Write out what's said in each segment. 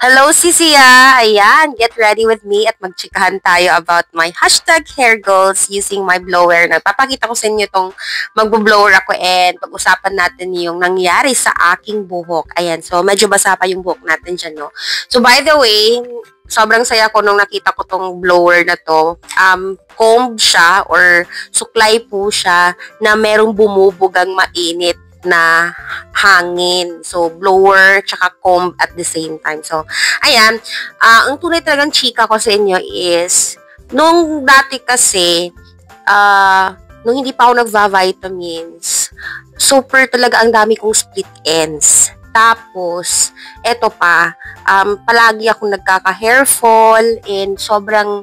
Hello, Sisia! Ayan, get ready with me at magchikahan tayo about my hashtag hair goals using my blower. Nagpapakita ko sa inyo itong magbo-blower ako and pag-usapan natin yung nangyari sa aking buhok. Ayan, so medyo basa pa yung buhok natin dyan, no? So, by the way, sobrang saya ko nung nakita ko tong blower na to. Comb siya or suklay po siya na merong bumubugang mainit na hangin. So, blower tsaka comb at the same time. So, ayan. Ang tunay talagang chika ko sa inyo is, nung dati kasi, nung hindi pa ako nagva-vitamins, super talaga ang dami kong split ends. Tapos, eto pa, palagi akong nagkaka-hair fall and sobrang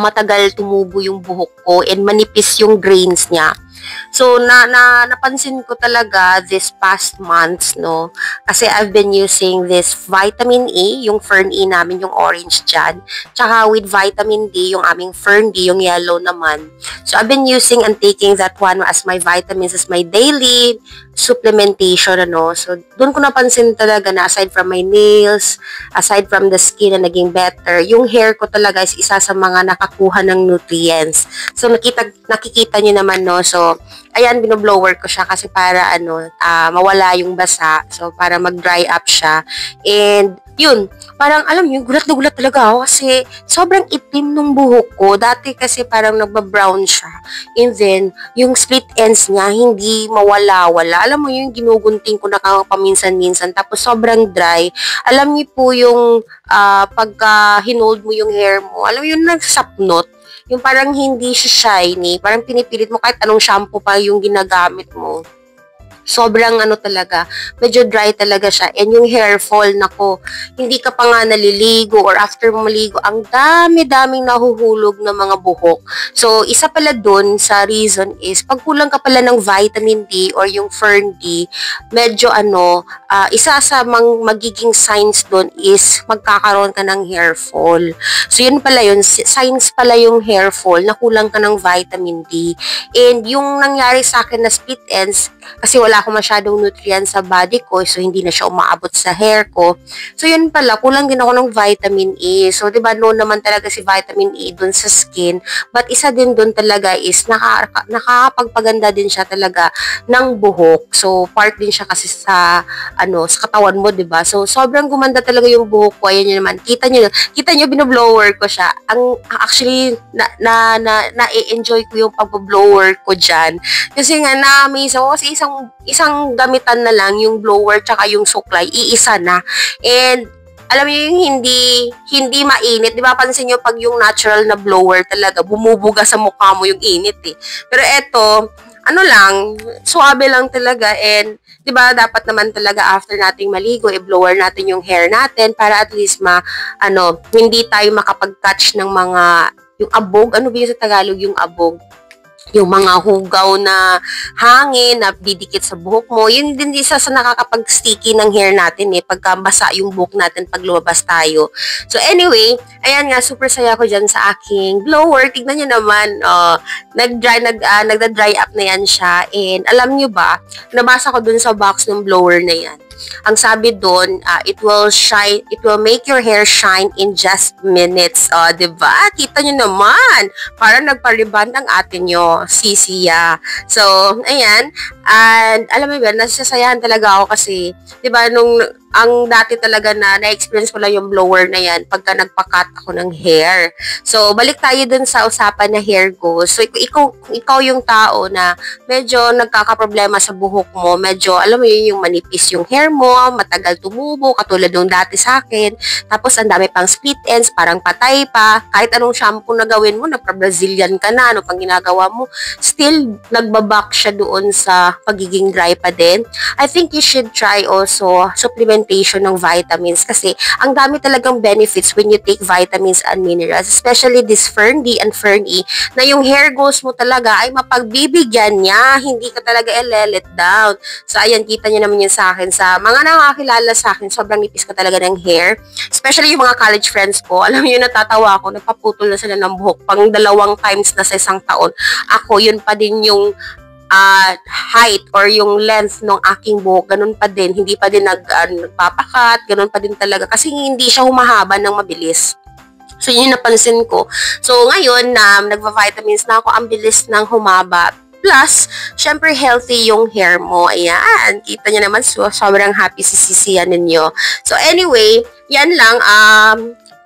matagal tumubo yung buhok ko and manipis yung grains niya. So, napansin ko talaga this past months, no? Kasi I've been using this vitamin E, yung Fern E namin, yung orange dyan. Tsaka with vitamin D, yung aming Fern D, yung yellow naman. So, I've been using and taking that one as my vitamins, as my daily supplementation, ano. So, doon ko napansin talaga na aside from my nails, aside from the skin na naging better, yung hair ko talaga is isa sa mga nakakuha ng nutrients. So, nakikita nyo naman, no? So, ayan, binoblower ko siya kasi para, mawala yung basa. So, para mag-dry up siya. And, yun, parang alam niyo, gulat na gulat talaga ako kasi sobrang itim nung buhok ko. Dati kasi parang nagba-brown siya. And then, yung split ends niya, hindi mawala-wala. Alam mo yung ginugunting ko na paminsan-minsan. Tapos sobrang dry. Alam niyo po yung pagka hinold mo yung hair mo. Alam mo yung nagsapnot. Yung parang hindi siya shiny. Parang pinipilit mo kahit anong shampoo pa yung ginagamit mo. Sobrang talaga, medyo dry talaga siya. And yung hair fall, nako, hindi ka pa nga naliligo or after mo maligo, ang dami-daming nahuhulog na mga buhok. So, isa pala dun sa reason is, pag kulang ka pala ng vitamin D or yung Fern D, medyo isa sa magiging signs dun is magkakaroon ka ng hair fall. So, yun pala yun, signs pala yung hair fall na kulang ka ng vitamin D. And yung nangyari sa akin na split ends, kasi wala akong masyadong nutrients sa body ko, so hindi na siya umaabot sa hair ko. So, yun pala, kulang din ako ng vitamin E. So, diba, noon naman talaga si vitamin E dun sa skin. But isa din dun talaga is, nakakapagpaganda din siya talaga ng buhok. So, part din siya kasi sa katawan mo, diba? So, sobrang gumanda talaga yung buhok ko. Ayan nyo naman. Kita nyo, binoblower ko siya. Actually, na-enjoy ko yung pag-blower ko dyan. Kasi nga, na-amaze ako kasi isang gamitan na lang yung blower tsaka yung suklay, iisa na. And alam niyo yung hindi mainit. Di ba pansin niyo pag yung natural na blower talaga bumubuga sa mukha mo yung init eh. Pero eto, lang, suabe lang talaga and 'di ba dapat naman talaga after nating maligo, i-blower natin yung hair natin para at least hindi tayo makapag-catch ng mga yung abog. Ano ba yung sa Tagalog yung abog? Yung mga hugaw na hangin na didikit sa buhok mo, yun din isa sa nakakapag-sticky ng hair natin pagka basa yung buhok natin pag lumabas tayo. So ayan nga, super saya ko dyan sa aking blower. Tignan nyo naman, nagda-dry up na yan siya. And alam nyo ba, nabasa ko dun sa box ng blower na yan. Ang sabi doon, it will make your hair shine in just minutes. Diba? Kita nyo naman. Parang nagpa-rebond ang atin nyo, Sisia. So, ayan. And, alam mo ba, nasasayahan talaga ako kasi, diba, ang dati talaga na-experience ko lang yung blower na yan pagka nagpa-cut ako ng hair. So, balik tayo dun sa usapan na hair goals. So, ikaw yung tao na medyo nagkakaproblema sa buhok mo. Medyo, alam mo yun, yung manipis yung hair mo, matagal tumubo, katulad nung dati sa akin. Tapos, ang dami pang split ends, parang patay pa. Kahit anong shampoo na gawin mo, nagpa-Brazilian ka na, ano pang ginagawa mo, still, nagbabak siya doon sa pagiging dry pa din. I think you should try also supplementation ng vitamins kasi ang dami talagang benefits when you take vitamins and minerals, especially this Fern D and Fern E, na yung hair goals mo talaga ay mapagbibigyan niya, hindi ka talaga let down. So, ayan, kita niyo naman yun sa akin. Sa mga nakakilala sa akin, sobrang nipis ko talaga ng hair. Especially yung mga college friends ko. Alam niyo, natatawa ako, nagpaputol na sila ng buhok pang 2 times na sa isang taon. Ako, yun pa din yung height or yung length ng aking buhok, ganun pa din. Hindi pa din nagpapakat, ganun pa din talaga. Kasi hindi siya humahaba ng mabilis. So, yun yung napansin ko. So, ngayon na nagva-vitamins na ako, ang bilis ng humaba. Plus, syempre healthy yung hair mo. Ayan, kita niyo naman, so, sobrang happy si Sisiya ninyo. So, anyway, yan lang.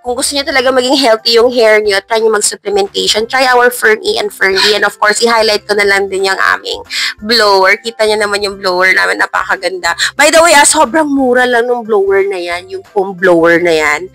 Kung gusto niyo talaga maging healthy yung hair niyo, try niyo mag-supplementation. Try our Fernie and Fernie. And of course, i-highlight ko na lang din yung aming blower. Kita niyo naman yung blower namin. Napakaganda. By the way, sobrang mura lang ng blower na yan. Yung foam blower na yan.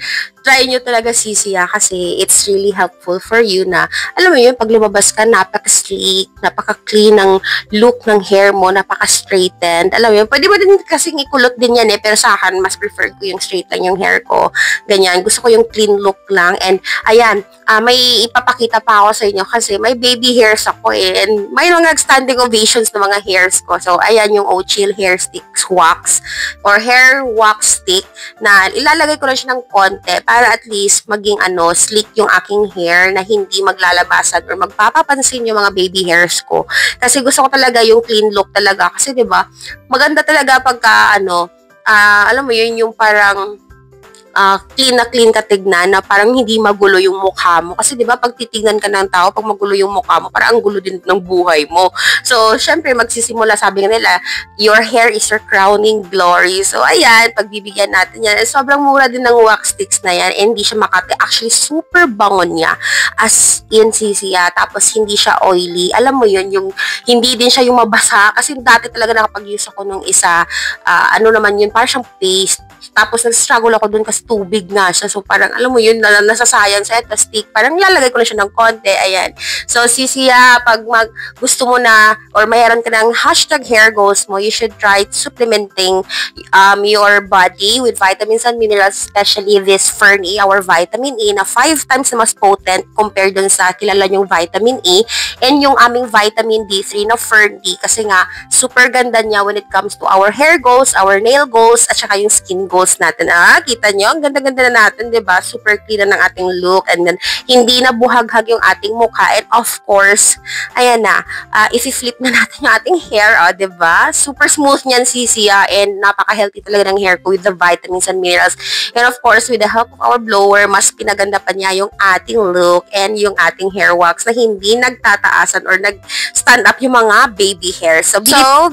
Try nyo talaga Sisiya kasi it's really helpful for you na, alam mo yun, pag lumabas ka, napaka-sleek, napaka-clean ng look ng hair mo, napaka-straightened. Alam mo yun, pwede mo din kasing ikulot din yan pero sa akin, mas prefer ko yung straight lang yung hair ko. Ganyan, gusto ko yung clean look lang. And, ayan, may ipapakita pa ako sa inyo kasi may baby hairs ako and may mga standing ovations ng mga hairs ko. So, ayan yung Ochil Hair Sticks Wax or Hair Wax Stick na ilalagay ko lang siya ng konti para at least maging sleek yung aking hair na hindi maglalabasan or magpapapansin yung mga baby hairs ko. Kasi gusto ko talaga yung clean look talaga. Kasi 'di ba maganda talaga pagka alam mo yun yung parang clean ka tignan na parang hindi magulo yung mukha mo. Kasi 'di ba pag titignan ka ng tao, pag magulo yung mukha mo, parang ang gulo din ng buhay mo. So, syempre magsisimula, sabi nga nila, your hair is your crowning glory. So, ayan, pagbibigyan natin yan. Sobrang mura din ng wax sticks na yan. And hindi siya makati. Actually, super bango niya. As in, Sisiya. Tapos, hindi siya oily. Alam mo yun, yung hindi din siya yung mabasa. Kasi dati talaga nakapag-use ako nung isa, naman yun, parang siyang paste. Tapos, nag-struggle ako dun kasi tubig nga siya. So, parang, alam mo yun, nasasayang sa eto stick. Parang lalagay ko na siya ng konti. Ayan. So, Sisiya, pag gusto mo na, or mayroon ka ng hashtag hair goals mo, you should try supplementing your body with vitamins and minerals, especially this Fernie, our vitamin E, na 5 times na mas potent compared dun sa kilala yung vitamin E, and yung aming vitamin D3 na Fernie, kasi nga, super ganda niya when it comes to our hair goals, our nail goals, at saka yung skin goals natin. Kita nyo? Ang ganda-ganda na natin, diba? Super clean na ng ating look, and then, hindi na buhaghag yung ating mukha, and of course, ayan na, if-flip na natin yung ating hair, diba? Super smooth niyan, Sisiya, and napaka-healthy talaga ng hair ko with the vitamins and minerals. And of course, with the help of our blower, mas pinaganda pa niya yung ating look and yung ating hair wax na hindi nagtataasan or nag-stand up yung mga baby hair. So,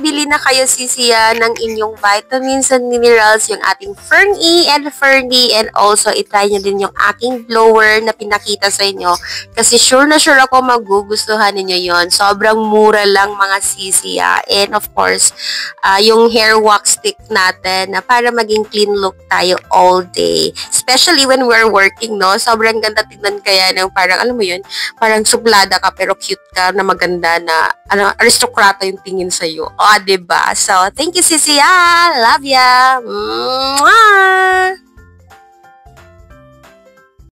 bili na kayo, Sisiya, ng inyong vitamins and minerals, yung ating Fernie and Fernie, and also, itry nyo din yung aking blower na pinakita sa inyo. Kasi sure na sure ako magugustuhan ninyo yon. Sobrang mura lang, mga Sisiya. And of course, yung hair wax stick natin na para maging clean look tayo all day. Especially when we're working, no? Sobrang ganda tignan kaya ng parang, alam mo yun, parang suplada ka pero cute ka na maganda na aristokrata yung tingin sa'yo. Diba? So, thank you, Sisiya. Love ya. Mwah!